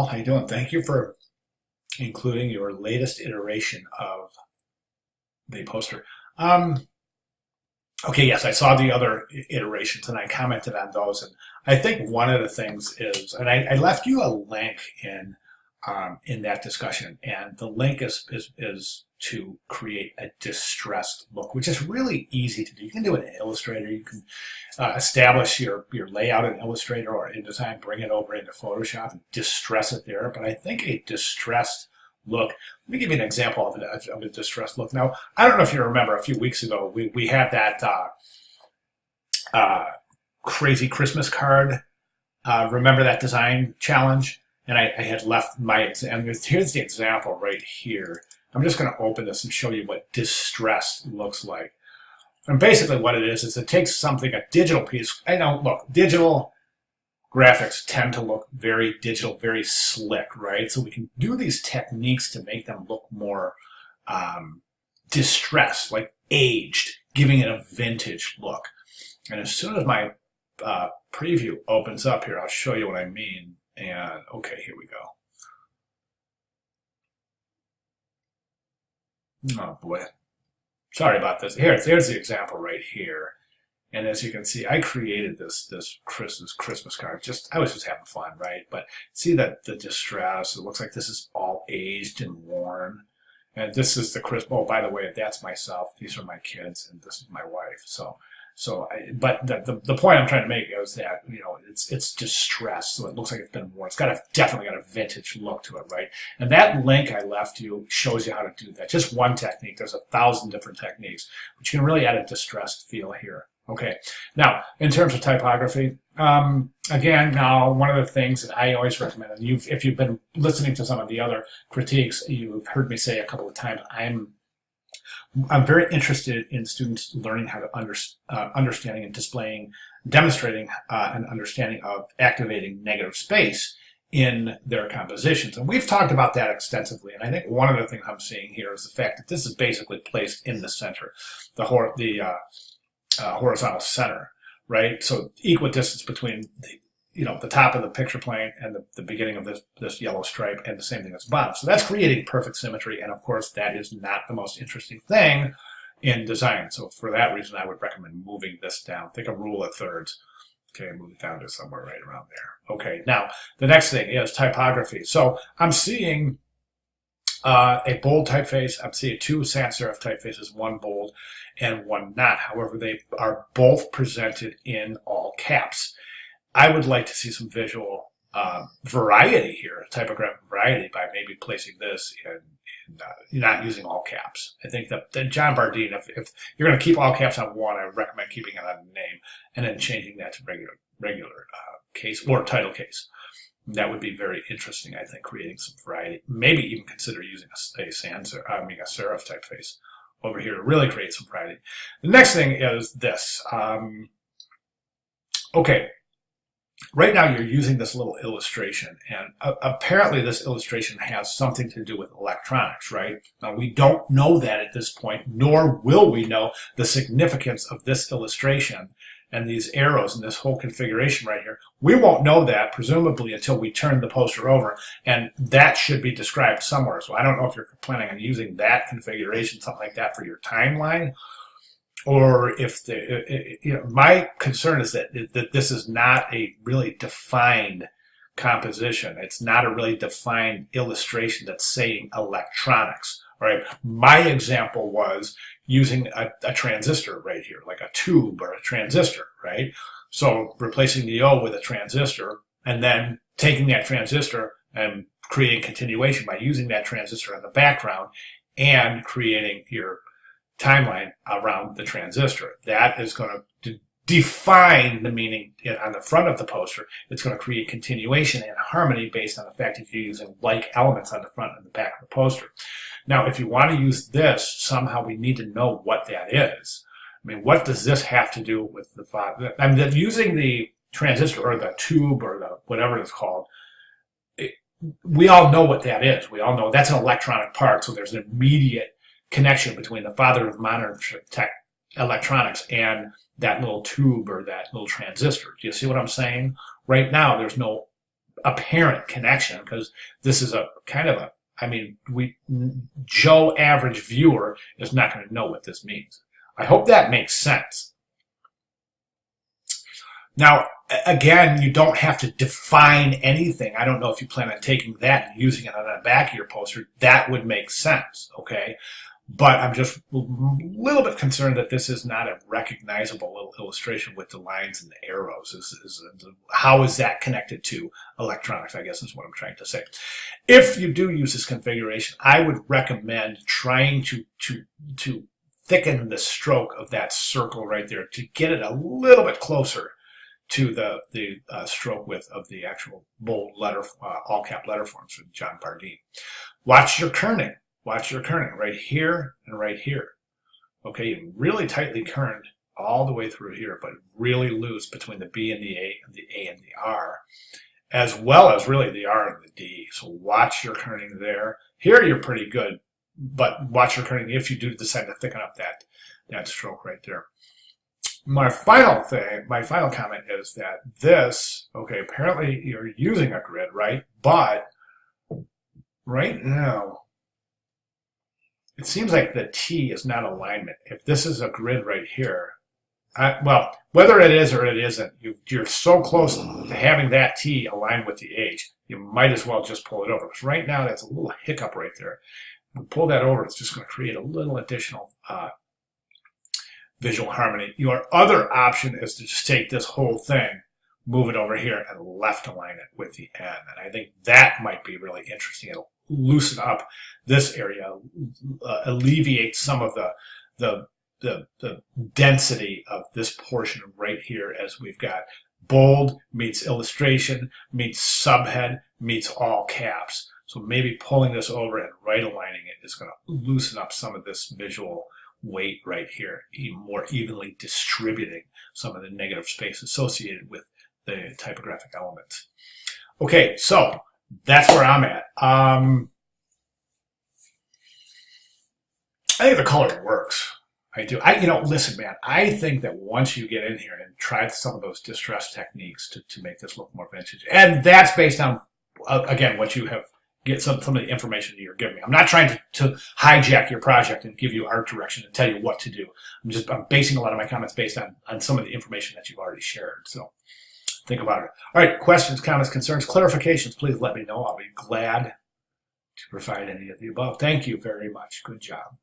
Paul, how you doing? Thank you for including your latest iteration of the poster. Um, okay, yes, I saw the other iterations and I commented on those. And I think one of the things is, and I left you a link in that discussion, and the link is to create a distressed look, which is really easy to do. You can do it in Illustrator. You can establish your layout in Illustrator or InDesign, bring it over into Photoshop and distress it there. But I think a distressed look, let me give you an example of a distressed look. Now, I don't know if you remember a few weeks ago, we had that uh, crazy Christmas card. Remember that design challenge? And I had left and here's the example right here. I'm just going to open this and show you what distressed looks like. And basically what it is it takes something, a digital piece. I know, look, digital graphics tend to look very digital, very slick, right? So we can do these techniques to make them look more distressed, like aged, giving it a vintage look. And as soon as my preview opens up here, I'll show you what I mean. And okay, here we go. Oh boy. Sorry about this. Here's the example right here. And as you can see, I created this Christmas card. I was just having fun, right? But see that the distress, it looks like this is all aged and worn. And this is the Christmas. Oh, by the way, that's myself. These are my kids, and this is my wife. But the point I'm trying to make is that it's distressed, so it looks like it's been worn. It's definitely got a vintage look to it, right? And that link I left you shows you how to do that. Just one technique. There's 1,000 different techniques, but you can really add a distressed feel here. Okay. Now, in terms of typography, again, now one of the things that I always recommend, and if you've been listening to some of the other critiques, you've heard me say a couple of times, I'm very interested in students learning how to understanding and demonstrating an understanding of activating negative space in their compositions. And we've talked about that extensively. And I think one of the things I'm seeing here is the fact that this is basically placed in the center, the horizontal center, right? So equal distance between the top of the picture plane and the beginning of this yellow stripe, and the same thing as the bottom. So that's creating perfect symmetry, and of course that is not the most interesting thing in design. So for that reason, I would recommend moving this down. Think a rule of thirds. Okay, move it down to somewhere right around there. Okay, now the next thing is typography. So I'm seeing a bold typeface. I'm seeing two sans serif typefaces, one bold and one not. However, they are both presented in all caps. I would like to see some visual variety here, typographic variety, by maybe placing this in not using all caps. I think that John Bardeen, if you're going to keep all caps on one, I would recommend keeping it on the name and then changing that to regular case or title case. That would be very interesting, I think, creating some variety. Maybe even consider using a serif typeface over here to really create some variety. The next thing is this. Okay. Right now you're using this little illustration, and apparently this illustration has something to do with electronics, right? Now we don't know that at this point, nor will we know the significance of this illustration and these arrows and this whole configuration right here. We won't know that, presumably, until we turn the poster over, and that should be described somewhere. So I don't know if you're planning on using that configuration, something like that, for your timeline, or if my concern is that this is not a really defined composition. It's not a really defined illustration that's saying electronics. Right? My example was using a transistor right here, like a tube or a transistor, right? So replacing the O with a transistor, and then taking that transistor and creating continuation by using that transistor in the background and creating your timeline around the transistor. That is going to define the meaning on the front of the poster. It's going to create continuation and harmony based on the fact that you're using like elements on the front and the back of the poster. Now, if you want to use this, somehow we need to know what that is. I mean, what does this have to do with the font? I mean, using the transistor or the tube or the whatever it's called, we all know what that is. We all know that's an electronic part, so there's an immediate connection between the father of modern electronics and that little tube or that little transistor. Do you see what I'm saying? Right now, there's no apparent connection, because this is a kind of a, I mean, Joe average viewer is not going to know what this means. I hope that makes sense. Now, again, you don't have to define anything. I don't know if you plan on taking that and using it on the back of your poster. That would make sense, okay? But I'm just a little bit concerned that this is not a recognizable little illustration with the lines and the arrows. How is that connected to electronics, I guess is what I'm trying to say. If you do use this configuration, I would recommend trying to thicken the stroke of that circle right there to get it a little bit closer to the stroke width of the actual bold letter, all cap letter forms from John Pardine. Watch your kerning. Watch your kerning right here and right here. Okay, really tightly kerned all the way through here, but really loose between the B and the A and the R, as well as really the R and the D. So watch your kerning there. Here you're pretty good, but watch your kerning if you do decide to thicken up that stroke right there. My final comment is that this, okay, apparently you're using a grid, right? But right now, it seems like the T is not alignment. If this is a grid right here, well, whether it is or it isn't, you're so close to having that T aligned with the H, you might as well just pull it over. Because right now, that's a little hiccup right there. When we pull that over, it's just going to create a little additional visual harmony. Your other option is to just take this whole thing, move it over here, and left align it with the N. And I think that might be really interesting. It'll loosen up this area, alleviate some of the density of this portion right here, as we've got bold meets illustration meets subhead meets all caps. So maybe pulling this over and right aligning it is going to loosen up some of this visual weight right here, even more evenly distributing some of the negative space associated with the typographic elements. Okay, so that's where I'm at. I think the color works. I do. Listen, man, I think that once you get in here and try some of those distress techniques to make this look more vintage, and that's based on, again, what you have, get some of the information that you're giving me. I'm not trying to hijack your project and give you art direction and tell you what to do. I'm basing a lot of my comments based on some of the information that you've already shared. So think about it. All right, questions, comments, concerns, clarifications, please let me know. I'll be glad to provide any of the above. Thank you very much. Good job.